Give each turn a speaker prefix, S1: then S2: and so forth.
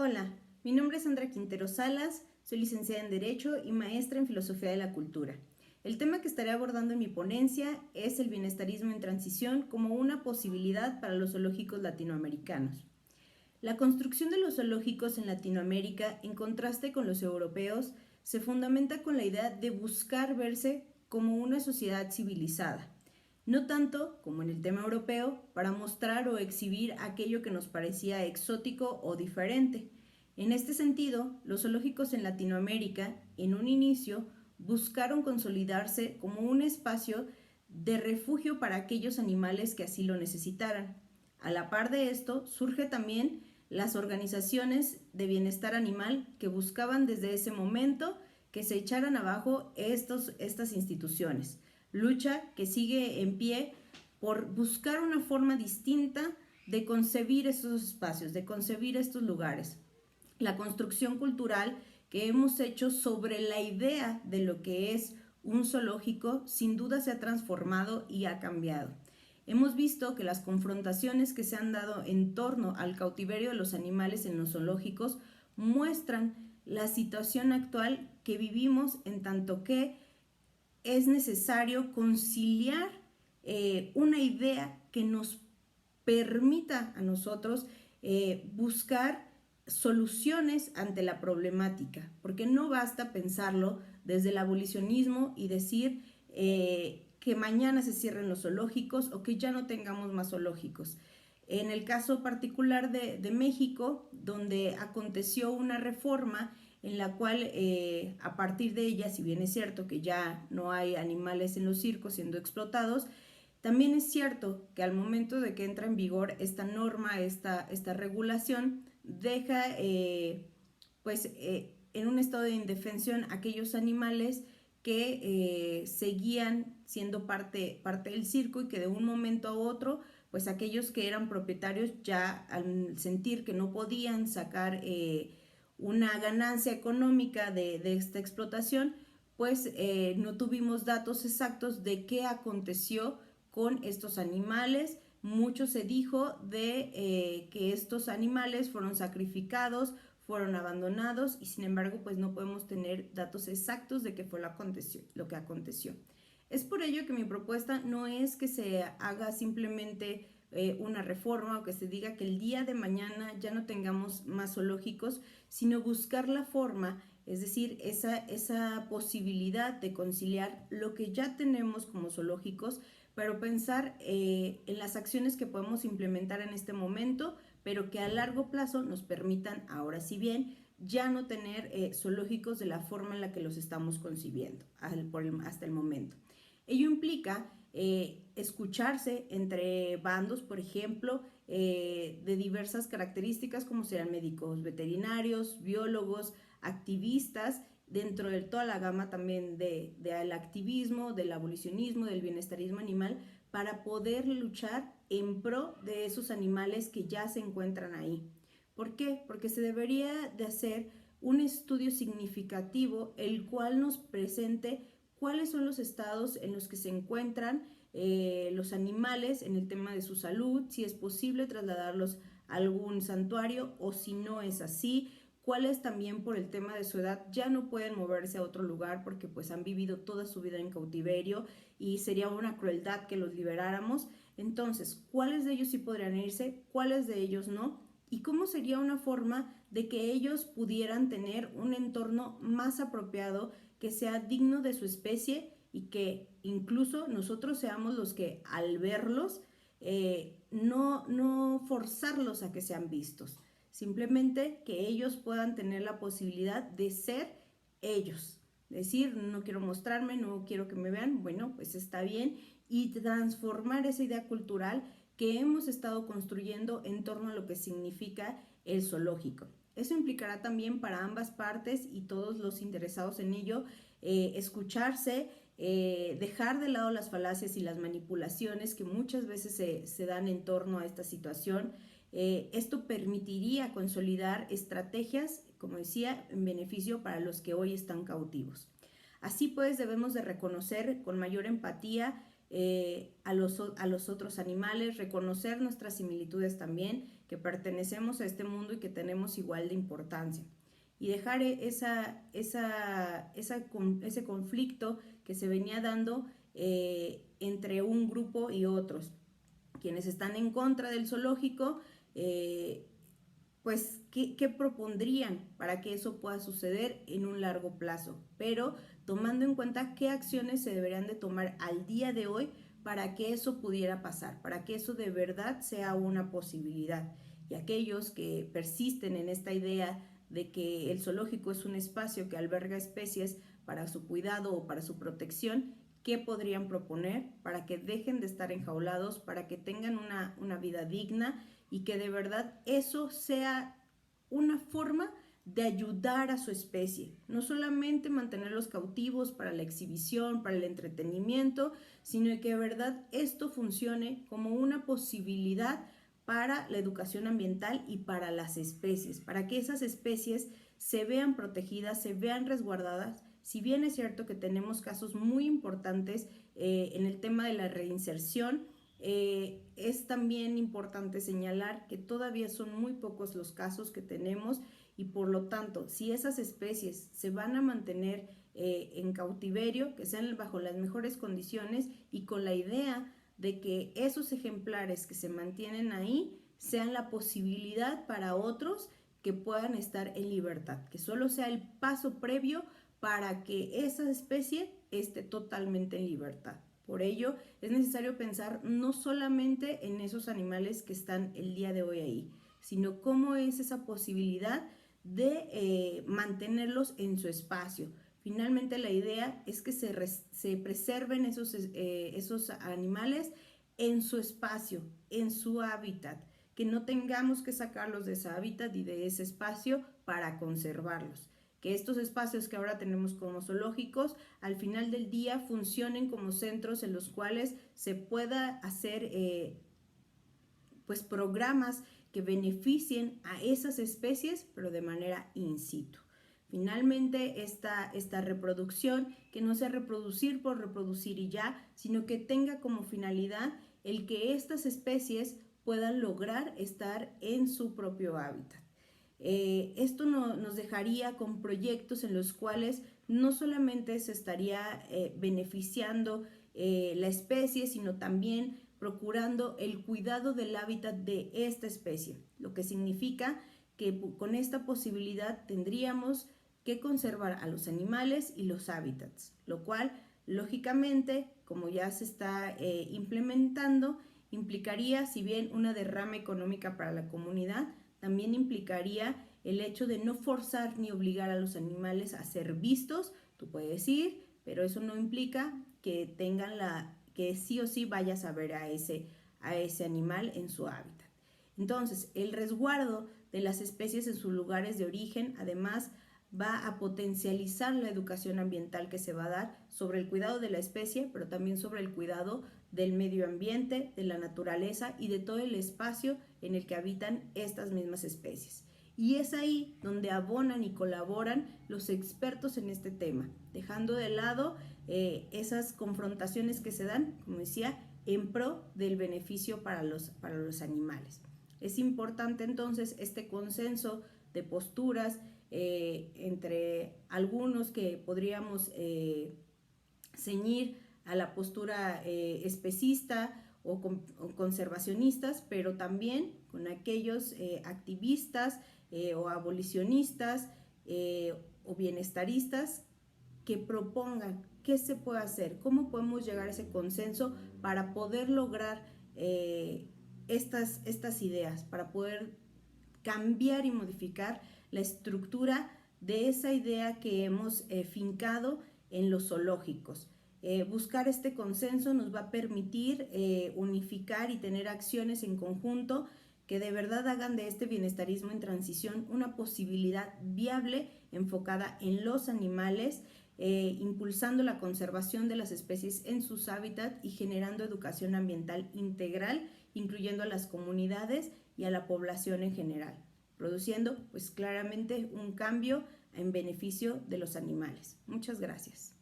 S1: Hola, mi nombre es Sandra Quintero Salas, soy licenciada en Derecho y maestra en Filosofía de la Cultura. El tema que estaré abordando en mi ponencia es el bienestarismo en transición como una posibilidad para los zoológicos latinoamericanos. La construcción de los zoológicos en Latinoamérica, en contraste con los europeos, se fundamenta con la idea de buscar verse como una sociedad civilizada, no tanto, como en el tema europeo, para mostrar o exhibir aquello que nos parecía exótico o diferente. En este sentido, los zoológicos en Latinoamérica, en un inicio, buscaron consolidarse como un espacio de refugio para aquellos animales que así lo necesitaran. A la par de esto, surge también las organizaciones de bienestar animal que buscaban desde ese momento que se echaran abajo estas instituciones. Lucha que sigue en pie por buscar una forma distinta de concebir estos espacios, de concebir estos lugares. La construcción cultural que hemos hecho sobre la idea de lo que es un zoológico sin duda se ha transformado y ha cambiado. Hemos visto que las confrontaciones que se han dado en torno al cautiverio de los animales en los zoológicos muestran la situación actual que vivimos, en tanto que es necesario conciliar una idea que nos permita a nosotros buscar soluciones ante la problemática, porque no basta pensarlo desde el abolicionismo y decir que mañana se cierren los zoológicos o que ya no tengamos más zoológicos. En el caso particular de México, donde aconteció una reforma en la cual a partir de ella, si bien es cierto que ya no hay animales en los circos siendo explotados, también es cierto que al momento de que entra en vigor esta norma, esta regulación, deja en un estado de indefensión aquellos animales que seguían siendo parte del circo y que de un momento a otro, pues aquellos que eran propietarios ya al sentir que no podían sacar una ganancia económica de esta explotación, pues no tuvimos datos exactos de qué aconteció con estos animales. Mucho se dijo de que estos animales fueron sacrificados, fueron abandonados y sin embargo pues no podemos tener datos exactos de qué fue lo que aconteció. Es por ello que mi propuesta no es que se haga simplemente una reforma o que se diga que el día de mañana ya no tengamos más zoológicos, sino buscar la forma, es decir, esa posibilidad de conciliar lo que ya tenemos como zoológicos, pero pensar en las acciones que podemos implementar en este momento, pero que a largo plazo nos permitan, ahora sí bien, ya no tener zoológicos de la forma en la que los estamos concibiendo hasta el momento. Ello implica escucharse entre bandos, por ejemplo, de diversas características como serán médicos veterinarios, biólogos, activistas, dentro de toda la gama también del activismo, del abolicionismo, del bienestarismo animal, para poder luchar en pro de esos animales que ya se encuentran ahí. ¿Por qué? Porque se debería de hacer un estudio significativo el cual nos presente cuáles son los estados en los que se encuentran los animales en el tema de su salud, si es posible trasladarlos a algún santuario o si no es así, cuáles también por el tema de su edad ya no pueden moverse a otro lugar porque pues han vivido toda su vida en cautiverio y sería una crueldad que los liberáramos. Entonces, ¿cuáles de ellos sí podrían irse? ¿Cuáles de ellos no? ¿Y cómo sería una forma de que ellos pudieran tener un entorno más apropiado, que sea digno de su especie y que incluso nosotros seamos los que al verlos no forzarlos a que sean vistos, simplemente que ellos puedan tener la posibilidad de ser ellos, decir no quiero mostrarme, no quiero que me vean, bueno pues está bien, y transformar esa idea cultural que hemos estado construyendo en torno a lo que significa el zoológico. Eso implicará también para ambas partes y todos los interesados en ello escucharse, dejar de lado las falacias y las manipulaciones que muchas veces se dan en torno a esta situación. Esto permitiría consolidar estrategias, como decía, en beneficio para los que hoy están cautivos. Así pues, debemos de reconocer con mayor empatía a los otros animales, reconocer nuestras similitudes también, que pertenecemos a este mundo y que tenemos igual de importancia. Y dejar ese conflicto que se venía dando entre un grupo y otros. Quienes están en contra del zoológico, pues, ¿qué propondrían para que eso pueda suceder en un largo plazo? Pero tomando en cuenta qué acciones se deberían de tomar al día de hoy para que eso pudiera pasar, para que eso de verdad sea una posibilidad. Y aquellos que persisten en esta idea de que el zoológico es un espacio que alberga especies para su cuidado o para su protección, ¿qué podrían proponer para que dejen de estar enjaulados, para que tengan una vida digna y que de verdad eso sea una forma de ayudar a su especie? No solamente mantenerlos cautivos para la exhibición, para el entretenimiento, sino que de verdad esto funcione como una posibilidad para la educación ambiental y para las especies, para que esas especies se vean protegidas, se vean resguardadas. Si bien es cierto que tenemos casos muy importantes en el tema de la reinserción, es también importante señalar que todavía son muy pocos los casos que tenemos y por lo tanto, si esas especies se van a mantener en cautiverio, que sean bajo las mejores condiciones y con la idea de que esos ejemplares que se mantienen ahí sean la posibilidad para otros que puedan estar en libertad, que solo sea el paso previo para que esa especie esté totalmente en libertad. Por ello, es necesario pensar no solamente en esos animales que están el día de hoy ahí, sino cómo es esa posibilidad de mantenerlos en su espacio. Finalmente, la idea es que se preserven esos animales en su espacio, en su hábitat, que no tengamos que sacarlos de ese hábitat y de ese espacio para conservarlos. Que estos espacios que ahora tenemos como zoológicos, al final del día funcionen como centros en los cuales se pueda hacer pues programas que beneficien a esas especies, pero de manera in situ. Finalmente, esta reproducción, que no sea reproducir por reproducir y ya, sino que tenga como finalidad el que estas especies puedan lograr estar en su propio hábitat. Esto nos dejaría con proyectos en los cuales no solamente se estaría beneficiando la especie, sino también procurando el cuidado del hábitat de esta especie, lo que significa que con esta posibilidad tendríamos que conservar a los animales y los hábitats, lo cual lógicamente, como ya se está implementando, implicaría, si bien una derrama económica para la comunidad, también implicaría el hecho de no forzar ni obligar a los animales a ser vistos. Tú puedes ir, pero eso no implica que tengan que sí o sí vayas a ver a ese animal en su hábitat. Entonces, el resguardo de las especies en sus lugares de origen, además, va a potencializar la educación ambiental que se va a dar sobre el cuidado de la especie, pero también sobre el cuidado del medio ambiente, de la naturaleza y de todo el espacio en el que habitan estas mismas especies. Y es ahí donde abonan y colaboran los expertos en este tema, dejando de lado esas confrontaciones que se dan, como decía, en pro del beneficio para los animales. Es importante entonces este consenso de posturas entre algunos que podríamos ceñir a la postura especista o conservacionistas, pero también con aquellos activistas o abolicionistas o bienestaristas que propongan qué se puede hacer, cómo podemos llegar a ese consenso para poder lograr estas ideas, para poder cambiar y modificar la estructura de esa idea que hemos fincado en los zoológicos. Buscar este consenso nos va a permitir unificar y tener acciones en conjunto que de verdad hagan de este bienestarismo en transición una posibilidad viable enfocada en los animales, impulsando la conservación de las especies en sus hábitats y generando educación ambiental integral, incluyendo a las comunidades y a la población en general, produciendo pues claramente un cambio en beneficio de los animales. Muchas gracias.